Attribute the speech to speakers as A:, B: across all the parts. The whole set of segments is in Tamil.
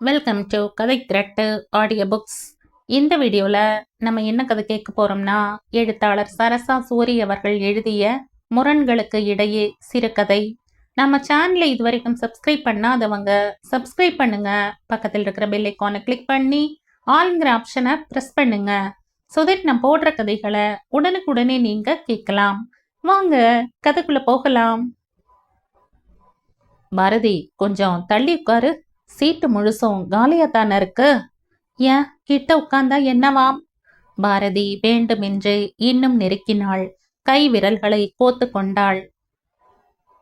A: வெல்கம் டு கதை திரட்டு ஆடியோ புக்ஸ். இந்த வீடியோவில் நம்ம என்ன கதை கேட்க போகிறோம்னா, எழுத்தாளர் சரசா சூரி அவர்கள் எழுதிய முரண்களுக்கு இடையே சிறுகதை. நம்ம சேனலை இதுவரைக்கும் சப்ஸ்கிரைப் பண்ணாதவங்க சப்ஸ்கிரைப் பண்ணுங்க. பக்கத்தில் இருக்கிற பெல் ஐக்கானை கிளிக் பண்ணி ஆல்ங்கிற ஆப்ஷனை ப்ரெஸ் பண்ணுங்க. ஸோ தட் நான் போடுற கதைகளை உடனுக்குடனே நீங்கள் கேட்கலாம். வாங்க கதைக்குள்ளே போகலாம். பாரதி, கொஞ்சம் தள்ளி உட்காரு. சீட்டு முழுசும் காலியாத்தான இருக்கு. ஏன் கிட்ட உட்கார்ந்தா என்னவாம்? பாரதி வேண்டுமென்று இன்னும் நெருக்கினாள். கை விரல்களை கோத்து கொண்டாள்.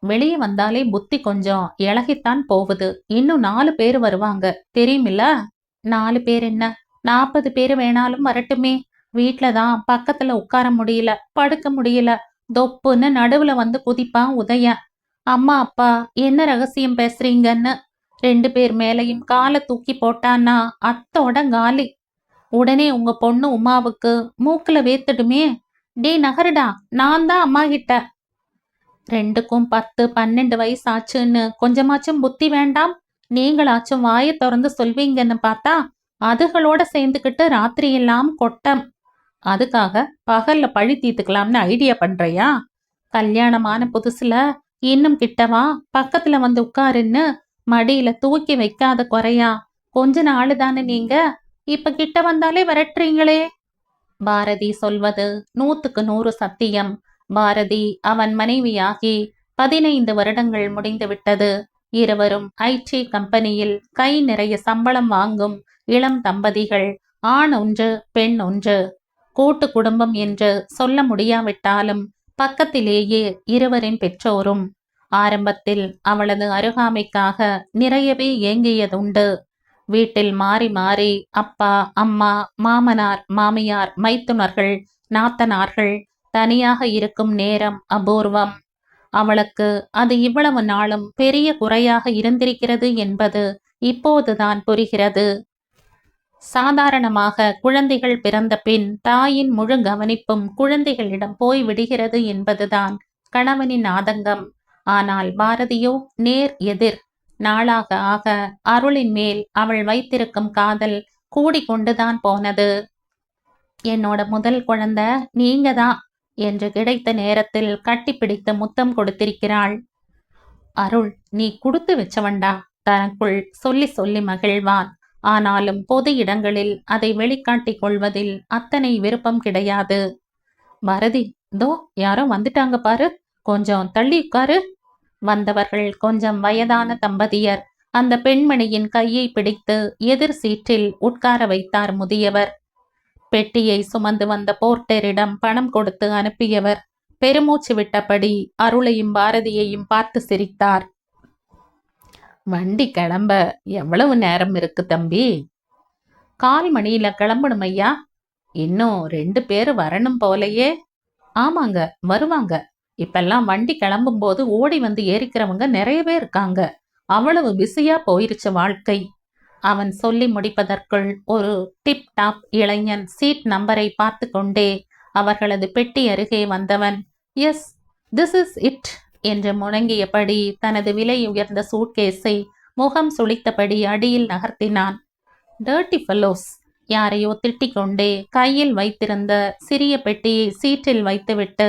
A: வெளியே வந்தாலே புத்தி கொஞ்சம் இழகித்தான் போகுது. இன்னும் 4 பேர் வருவாங்க தெரியுமில்ல? 4 பேர் என்ன, 40 பேர் வேணாலும் வரட்டுமே. வீட்டுல தான் பக்கத்துல உட்கார முடியல, படுக்க முடியல. தொப்புன்னு நடுவுல வந்து குதிப்பான் உதயன். அம்மா அப்பா என்ன ரகசியம் பேசுறீங்கன்னு 2 பேர் மேலையும் காலை தூக்கி போட்டான்னா அத்தோட காலி. உடனே உங்க பொண்ணு உமாவுக்கு மூக்குல வேத்துடுமே. டே நகருடா, நான் தான் அம்மா கிட்ட. 2க்கும் 10-12 வயசு ஆச்சுன்னு கொஞ்சமாச்சும் புத்தி வேண்டாம்? நீங்களாச்சும் வாயை திறந்து சொல்வீங்கன்னு பார்த்தா அதுகளோட சேர்ந்துக்கிட்டு ராத்திரி எல்லாம் கொட்டம். அதுக்காக பகல்ல பழி தீர்த்துக்கலாம்னு ஐடியா பண்றியா? கல்யாணமான புதுசுல இன்னும் கிட்டவா பக்கத்துல வந்து உட்காருன்னு மடியில தூக்கி வைக்காத குறையா? கொஞ்ச நாளு தானே நீங்க, இப்ப கிட்ட வந்தாலே விரட்டுறீங்களே. பாரதி சொல்வது 100க்கு 100 சத்தியம். பாரதி அவன் மனைவியாகி 15 வருடங்கள் முடிந்து விட்டது. இருவரும் ஐடி கம்பெனியில் கை நிறைய சம்பளம் வாங்கும் இளம் தம்பதிகள். ஆண் ஒன்று பெண் ஒன்று. கூட்டு குடும்பம் என்று சொல்ல முடியாவிட்டாலும் பக்கத்திலேயே இருவரின் பெற்றோரும். ஆரம்பத்தில் அவளது அருகாமைக்காக நிறையவே ஏங்கியதுண்டு. வீட்டில் மாறி மாறி அப்பா அம்மா, மாமனார் மாமியார், மைத்துனர்கள், நாத்தனார்கள் தனியாக இருக்கும் நேரம் அபூர்வம். அவளுக்கு அது இவ்வளவு நாளும் பெரிய குறையாக இருந்திருக்கிறது என்பது இப்போதுதான் புரிகிறது. சாதாரணமாக குழந்தைகள் பிறந்த பின் தாயின் முழு கவனிப்பும் குழந்தைகளிடம் போய் விடுகிறது என்பதுதான் கணவனின் ஆதங்கம். ஆனால் பாரதியோ நேர் எதிர். நாளாக ஆக அருளின் மேல் அவள் வைத்திருக்கும் காதல் கூடிக்கொண்டுதான் போனது. என்னோட முதல் குழந்தை நீங்க தான் என்று கிடைத்த நேரத்தில் கட்டிப்பிடித்து முத்தம் கொடுத்திருக்கிறாள். அருள், நீ கொடுத்து வச்சவண்டா, தனக்குள் சொல்லி சொல்லி மகிழ்வான். ஆனாலும் பொது இடங்களில் அதை வெளிக்காட்டிக் கொள்வதில் அத்தனை விருப்பம் கிடையாது. பாரதி, தோ யாரோ வந்துட்டாங்க பாரு, கொஞ்சம் தள்ளி உட்காரு. வந்தவர்கள் கொஞ்சம் வயதான தம்பதியர். அந்த பெண்மணியின் கையை பிடித்து எதிர் சீற்றில் உட்கார வைத்தார் முதியவர். பெட்டியை சுமந்து வந்த போர்ட்டரிடம் பணம் கொடுத்து அனுப்பியவர் பெருமூச்சு விட்டபடி அருளையும் பாரதியையும் பார்த்து சிரித்தார். வண்டி கிளம்ப எவ்வளவு நேரம் இருக்கு தம்பி? 1/4 மணியில கிளம்பணும் ஐயா. இன்னும் 2 பேர் வரணும் போலையே. ஆமாங்க, வருவாங்க. இப்பெல்லாம் வண்டி கிளம்பும் போது ஓடி வந்து ஏறிக்கிறவங்க நிறையவே இருக்காங்க. அவ்வளவு பிஸியா போயிருச்சு வாழ்க்கை. அவன் சொல்லி முடிப்பதற்குள் ஒரு டிப் டாப் இளைஞன் சீட் நம்பரை பார்த்து கொண்டே அவர்களது பெட்டி அருகே வந்தவன் எஸ் திஸ் இஸ் இட் என்று முழங்கியபடி தனது விலை உயர்ந்த சூட்கேஸை முகம் சுளித்தபடி அடியில் நகர்த்தினான். Dirty fellows. யாரையோ திட்டிக் கொண்டே கையில் வைத்திருந்த சிறிய பெட்டியை சீட்டில் வைத்துவிட்டு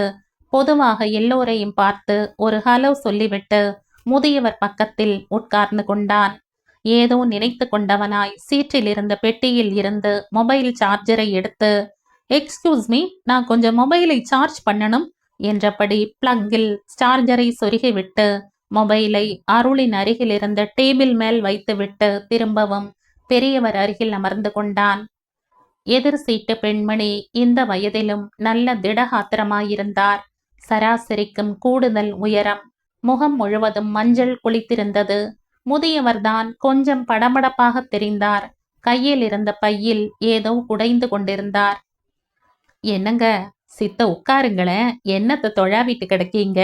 A: பொதுவாக எல்லோரையும் பார்த்து ஒரு ஹலோ சொல்லிவிட்டு முதியவர் பக்கத்தில் உட்கார்ந்து கொண்டான். ஏதோ நினைத்து கொண்டவனாய் சீற்றில் இருந்த பெட்டியில் இருந்து மொபைல் சார்ஜரை எடுத்து, எக்ஸ்கியூஸ் மீ, நான் கொஞ்சம் மொபைலை சார்ஜ் பண்ணணும் என்றபடி பிளக்கில் சார்ஜரை சொருகிவிட்டு மொபைலை அருளின் அருகில் இருந்த டேபிள் மேல் வைத்துவிட்டு திரும்பவும் பெரியவர் அருகில் அமர்ந்து கொண்டான். எதிர் சீட்டு பெண்மணி இந்த வயதிலும் நல்ல திடகாத்திரமாயிருந்தார். சராசரிக்கும் கூடுதல் உயரம். முகம் முழுவதும் மஞ்சள் குளித்திருந்தது. முதியவர்தான் கொஞ்சம் படபடப்பாக தெரிந்தார். கையில் இருந்த பையில் ஏதோ குடைந்து கொண்டிருந்தார். என்னங்க, சித்த உட்காருங்களேன், என்னத்தை தொழாவிட்டு கிடக்கீங்க?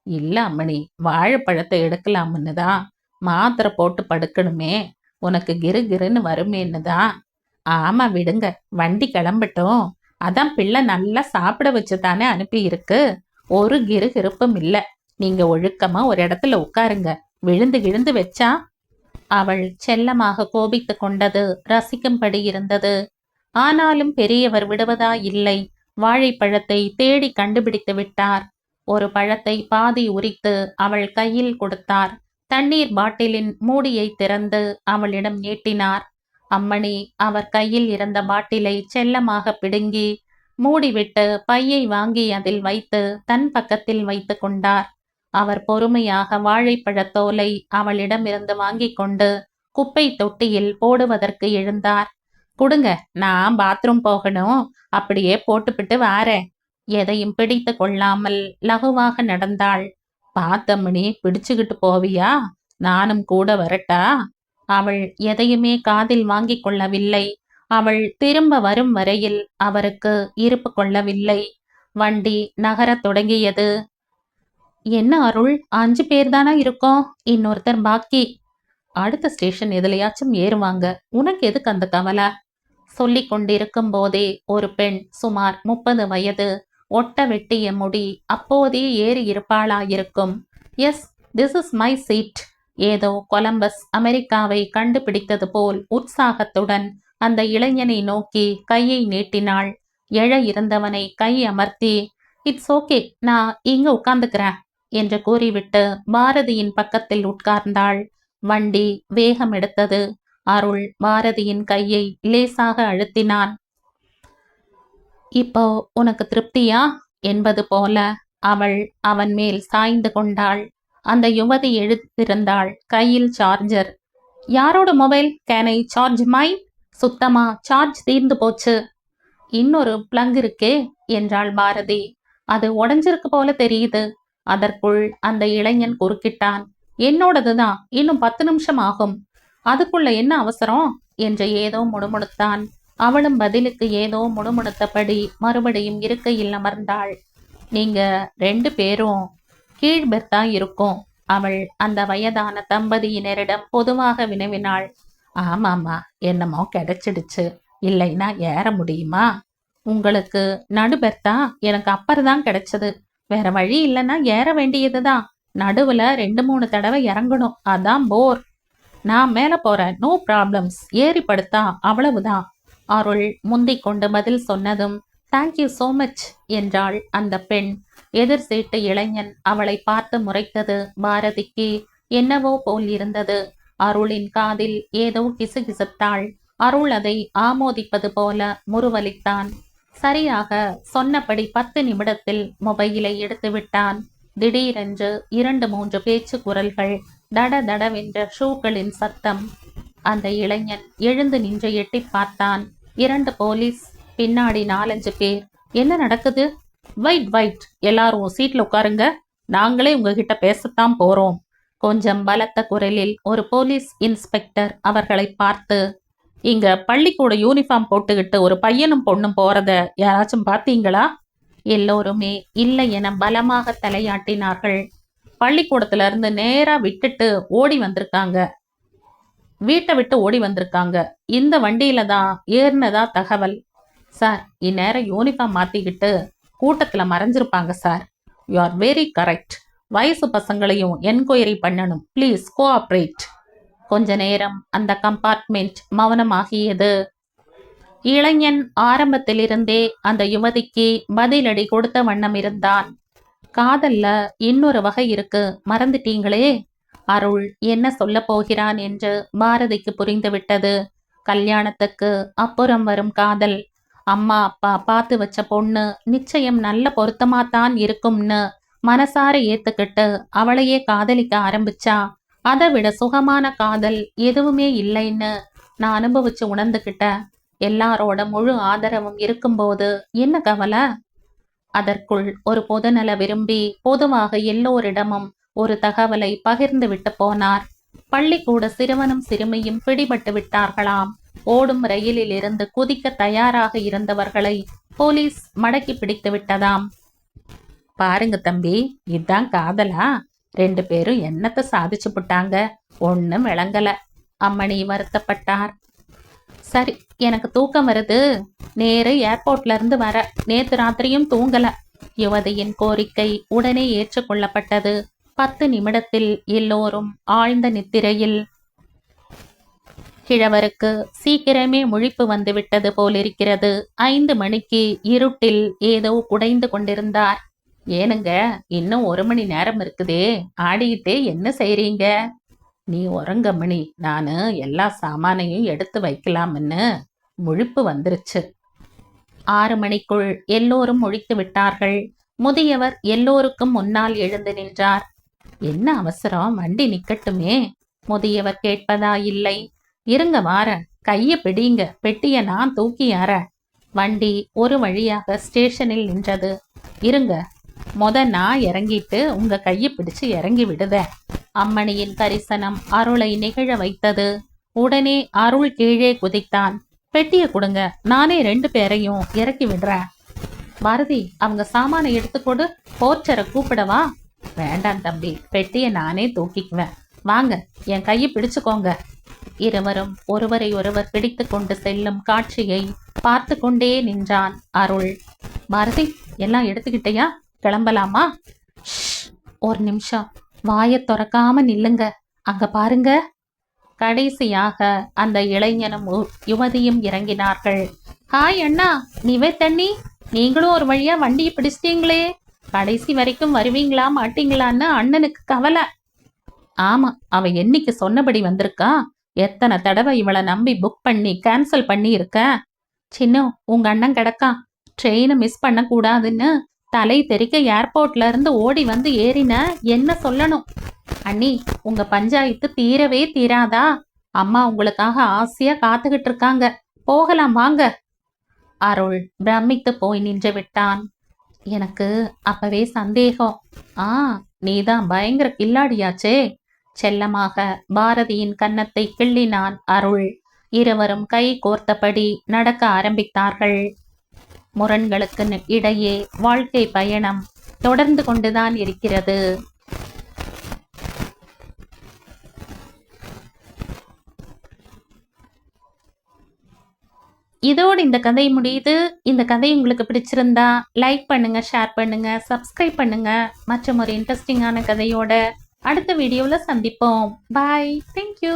A: இல்ல அம்மணி, வாழைப்பழத்தை எடுக்கலாம்னு தான். மாத்திரை போட்டு படுக்கணுமே, உனக்கு கிரு கிருன்னு வருமேன்னு தான். ஆமா விடுங்க, வண்டி கிளம்பட்டும். அதான் பிள்ளை நல்லா சாப்பிட வச்சு தானே அனுப்பி இருக்கு. ஒரு கிருப்பும் இல்லை. நீங்க ஒழுக்கமா ஒரு இடத்துல உட்காருங்க. விழுந்து கிழுந்து வச்சா அவள் செல்லமாக கோபித்துக் கொண்டது ரசிக்கும்படி இருந்தது. ஆனாலும் பெரியவர் விடுவதா இல்லை. வாழைப்பழத்தை தேடி கண்டுபிடித்து விட்டார். ஒரு பழத்தை பாதி உரித்து அவள் கையில் கொடுத்தார். தண்ணீர் பாட்டிலின் மூடியை திறந்து அவளிடம் நீட்டினார். அம்மணி அவர் கையில் இருந்த பாட்டிலை செல்லமாக பிடுங்கி மூடிவிட்டு பையை வாங்கி அதில் வைத்து தன் பக்கத்தில் வைத்து கொண்டார். அவர் பொறுமையாக வாழைப்பழத்தோலை அவளிடமிருந்து வாங்கி கொண்டு குப்பை தொட்டியில் போடுவதற்கு எழுந்தார். கொடுங்க, நான் பாத்ரூம் போகணும், அப்படியே போட்டுப்பிட்டு வாரேன். எதையும் பிடித்து கொள்ளாமல் லகுவாக நடந்தாள். பார்த்தம்மணி, பிடிச்சுக்கிட்டு போவியா? நானும் கூட வரட்டா? அவள் எதையுமே காதில் வாங்கி கொள்ளவில்லை. அவள் திரும்ப வரும் வரையில் அவருக்கு இருப்பு கொள்ளவில்லை. வண்டி நகரத் தொடங்கியது. என்ன அருள், 5 பேர் தானே இருக்கோம், இன்னொருத்தர் பாக்கி. அடுத்த ஸ்டேஷன் எதுலையாச்சும் ஏறுவாங்க, உனக்கு எதுக்கு அந்த கவலை? சொல்லிக் கொண்டிருக்கும் போதே ஒரு பெண், சுமார் 30 வயது, ஒட்ட வெட்டிய முடி, அப்போதே ஏறி இருப்பாளாயிருக்கும். Yes, this is my seat. ஏதோ கொலம்பஸ் அமெரிக்காவை கண்டுபிடித்தது போல் உற்சாகத்துடன் அந்த இளைஞனை நோக்கி கையை நீட்டினாள். எழ இருந்தவனை கை அமர்த்தி, இட்ஸ் ஓகே, நான் இங்க உட்கார்ந்துக்கிறேன் என்று கூறிவிட்டு பாரதியின் பக்கத்தில் உட்கார்ந்தாள். வண்டி வேகம் எடுத்தது. அருள் பாரதியின் கையை லேசாக அழுத்தினான். இப்போ உனக்கு திருப்தியா என்பது போல அவள் அவன் மேல் சாய்ந்து கொண்டாள். அந்த யுவதி எழுத்திருந்தாள், கையில் சார்ஜர். யாரோட மொபைல்? கேன் ஐ சார்ஜ் மைன்? சுத்தமா சார்ஜ் தீர்ந்து போச்சு. இன்னொரு பிளங் இருக்கே என்றாள் பாரதி. அது உடஞ்சிருக்கு போல தெரியுது. அதற்குள் அந்த இளைஞன் குறுக்கிட்டான். என்னோடதுதான், இன்னும் 10 நிமிஷம் ஆகும். அதுக்குள்ள என்ன அவசரம் என்று ஏதோ முணுமுணுத்தான். அவளும் பதிலுக்கு ஏதோ முணுமுணுத்தபடி மறுபடியும் இருக்கையில் அமர்ந்தாள். நீங்க 2 பேரும் கீழ்பெர்த்தா இருக்கும், அவள் அந்த வயதான தம்பதியினரிடம் பொதுவாக வினவினாள். ஆமாமா, என்னமோ கிடைச்சிடுச்சு, இல்லைன்னா ஏற முடியுமா? உங்களுக்கு நடுபெர்த்தா? எனக்கு அப்பர்தான் கிடைச்சது. வேற வழி இல்லைன்னா ஏற வேண்டியதுதான். நடுவுல 2-3 தடவை இறங்கணும், அதான் போர். நான் மேல போறேன், நோ ப்ராப்ளம்ஸ், ஏறி படுத்தா அவ்வளவுதான். அருள் முந்திக் கொண்டு பதில் சொன்னதும் தேங்க்யூ சோ மச் என்றாள் அந்த பெண். எதிர் சீட்டு இளைஞன் அவளை பார்த்து முறைத்தது பாரதிக்கு என்னவோ போல் இருந்தது. அருளின் காதில் ஏதோ கிசுகிசுத்தாள். அருள் அதை ஆமோதிப்பது போல முறுவலித்தான். சரியாக சொன்னபடி 10 நிமிடத்தில் மொபைலை எடுத்து விட்டான். திடீரென்று 2-3 பேச்சு குரல்கள், தட தடவென்ற ஷூக்களின் சத்தம். அந்த இளைஞன் எழுந்து நின்று எட்டி பார்த்தான். 2 போலீஸ், பின்னாடி 4-5 பேர். என்ன நடக்குது? வைட், எல்லாரும் சீட்ல உட்காருங்க, நாங்களே உங்ககிட்ட பேசத்தான் போறோம். கொஞ்சம் பலத்த குரலில் ஒரு போலீஸ் இன்ஸ்பெக்டர் அவர்களை பார்த்து, இங்க பள்ளிக்கூட யூனிஃபார்ம் போட்டுக்கிட்டு ஒரு பையனும் பொண்ணும் போறத யாராச்சும் பார்த்தீங்களா? எல்லோருமே இல்லை என பலமாக தலையாட்டினார்கள். பள்ளிக்கூடத்துல இருந்து நேரா விட்டுட்டு ஓடி வந்திருக்காங்க, வீட்டை விட்டு ஓடி வந்திருக்காங்க. இந்த வண்டியில தான் ஏறினதா தகவல். சார், இந்நேரம் யூனிஃபார்ம் மாத்திக்கிட்டு கூட்டத்துல மறைஞ்சிருப்பாங்க sir. You are very correct. வயசு பசங்களையும் என்கொயரி பண்ணணும், ப்ளீஸ் கோஆப்ரேட். கொஞ்ச நேரம் அந்த கம்பார்ட்மெண்ட் மௌனமாகியது. இளைஞன் ஆரம்பத்திலிருந்தே அந்த யுவதிக்கு பதிலடி கொடுத்த வண்ணம் இருந்தான். காதல்ல இன்னொரு வகை இருக்கு, மறந்துட்டீங்களே? அருள் என்ன சொல்ல போகிறான் என்று பாரதிக்கு புரிந்துவிட்டது. கல்யாணத்துக்கு அப்புறம் வரும் காதல். அம்மா அப்பா பார்த்து வச்ச பொண்ணு நிச்சயம் நல்ல பொருத்தமாத்தான் இருக்கும்னு மனசார ஏத்துக்கிட்டு அவளையே காதலிக்க ஆரம்பிச்சா அதை விட சுகமான காதல் எதுவுமே இல்லைன்னு நான் அனுபவிச்சு உணர்ந்துகிட்டேன். எல்லாரோட முழு ஆதரவும் இருக்கும்போது என்ன கவலை? அதற்குள் ஒரு பொதுநல விரும்பி பொதுவாக எல்லோரிடமும் ஒரு தகவலை பகிர்ந்து விட்டு போனார். பள்ளிக்கூட சிறுவனும் சிறுமியும் பிடிபட்டு விட்டார்களாம். ஓடும் ரயிலில் இருந்து குதிக்க தயாராக இருந்தவர்களை போலீஸ் மடக்கி பிடித்து விட்டதாம். பாருங்க தம்பி, இதுதான் காதலா? 2 பேரும் என்னத்தை சாதிச்சு புட்டாங்க, ஒன்னும் விளங்கல. அம்மணி வருத்தப்பட்டார். சரி, எனக்கு தூக்கம் வருது, நேரு ஏர்போர்ட்ல இருந்து வர. நேத்து ராத்திரியும் தூங்கல. யுவதியின் கோரிக்கை உடனே ஏற்றுக்கொள்ளப்பட்டது. 10 நிமிடத்தில் எல்லோரும் ஆழ்ந்த நித்திரையில். கிழவருக்கு சீக்கிரமே முழிப்பு வந்து விட்டது போலிருக்கிறது. 5 மணிக்கு இருட்டில் ஏதோ குடைந்து கொண்டிருந்தார். ஏனுங்க, இன்னும் 1 மணி நேரம் இருக்குதே, ஆடிக்கிட்டே என்ன செய்றீங்க? நீ உறங்கமணி, நானு எல்லா சாமானையும் எடுத்து வைக்கலாம்னு. முழிப்பு வந்துருச்சு. 6 மணிக்குள் எல்லோரும் முழித்து விட்டார்கள். முதியவர் எல்லோருக்கும் முன்னால் எழுந்து நின்றார். என்ன அவசரம், வண்டி நிக்கட்டுமே. முதியவர் கேட்பதா இல்லை. இருங்க வாரேன், கைய பிடிங்க, பெட்டிய நான் தூக்கியார. வண்டி ஒரு வழியாக ஸ்டேஷனில் நின்றது. இருங்க, நான் இறங்கிட்டு உங்க கைய பிடிச்சு இறங்கி விடுத. அம்மணியின் கரிசனம் அருளை நிகழ வைத்தது. உடனே அருள் கீழே குதித்தான். பெட்டிய கொடுங்க, நானே 2 பேரையும் இறக்கி விடுறேன். பாரதி, அவங்க சாமானை எடுத்துக்கொடு, போர்ச்சரை கூப்பிடவா? வேண்டாம் தம்பி, பெட்டிய நானே தூக்கிக்குவேன். வாங்க, என் கையை பிடிச்சுக்கோங்க. இருவரும் ஒருவரை ஒருவர் பிடித்து கொண்டு செல்லும் காட்சியை பார்த்து கொண்டே நின்றான் அருள். பாரதி, எல்லாம் எடுத்துக்கிட்டையா? கிளம்பலாமா? ஒரு நிமிஷம், வாயை திறக்காம நில்லுங்க. அங்க பாருங்க. கடைசியாக அந்த இளைஞனும் யுவதியும் இறங்கினார்கள். ஹாய் அண்ணா, நிவே தண்ணி, நீங்களும் ஒரு வழியா வண்டியை பிடிச்சிட்டீங்களே. கடைசி வரைக்கும் வருவீங்களா மாட்டீங்களான்னு அண்ணனுக்கு கவலை. ஆமா, அவ என்னைக்கு சொன்னபடி வந்திருக்கா. எத்தனை தடவை இவளை நம்பி புக் பண்ணி கேன்சல் பண்ணி இருக்க. சின்ன, உங்க அண்ணன் கிடக்கான். ட்ரெயினை மிஸ் பண்ண கூடாதுன்னு தலை தெறிக்க ஏர்போர்ட்ல இருந்து ஓடி வந்து ஏறின. என்ன சொல்லணும்? அண்ணி, உங்க பஞ்சாயத்து தீரவே தீராதா? அம்மா உங்களுக்காக ஆசையா காத்துக்கிட்டு இருக்காங்க. போகலாம் வாங்க. அருள் பிரமித்து போய் நின்று விட்டான். எனக்கு அப்பவே சந்தேகம். நீதான் பயங்கர கில்லாடியாச்சே. செல்லமாக பாரதியின் கன்னத்தை கிள்ளினான் அருள். இருவரும் கை கோர்த்தபடி நடக்க ஆரம்பித்தார்கள். முரண்களுக்கு இடையே வாழ்க்கை பயணம் தொடர்ந்து கொண்டுதான் இருக்கிறது. இதோடு இந்த கதை முடியுது. இந்த கதை உங்களுக்கு பிடிச்சிருந்தா லைக் பண்ணுங்க, ஷேர் பண்ணுங்க, சப்ஸ்கிரைப் பண்ணுங்க. மற்றும் ஒரு இன்ட்ரெஸ்டிங்கான கதையோட அடுத்த வீடியோவில் சந்திப்போம். பாய். தேங்க்யூ.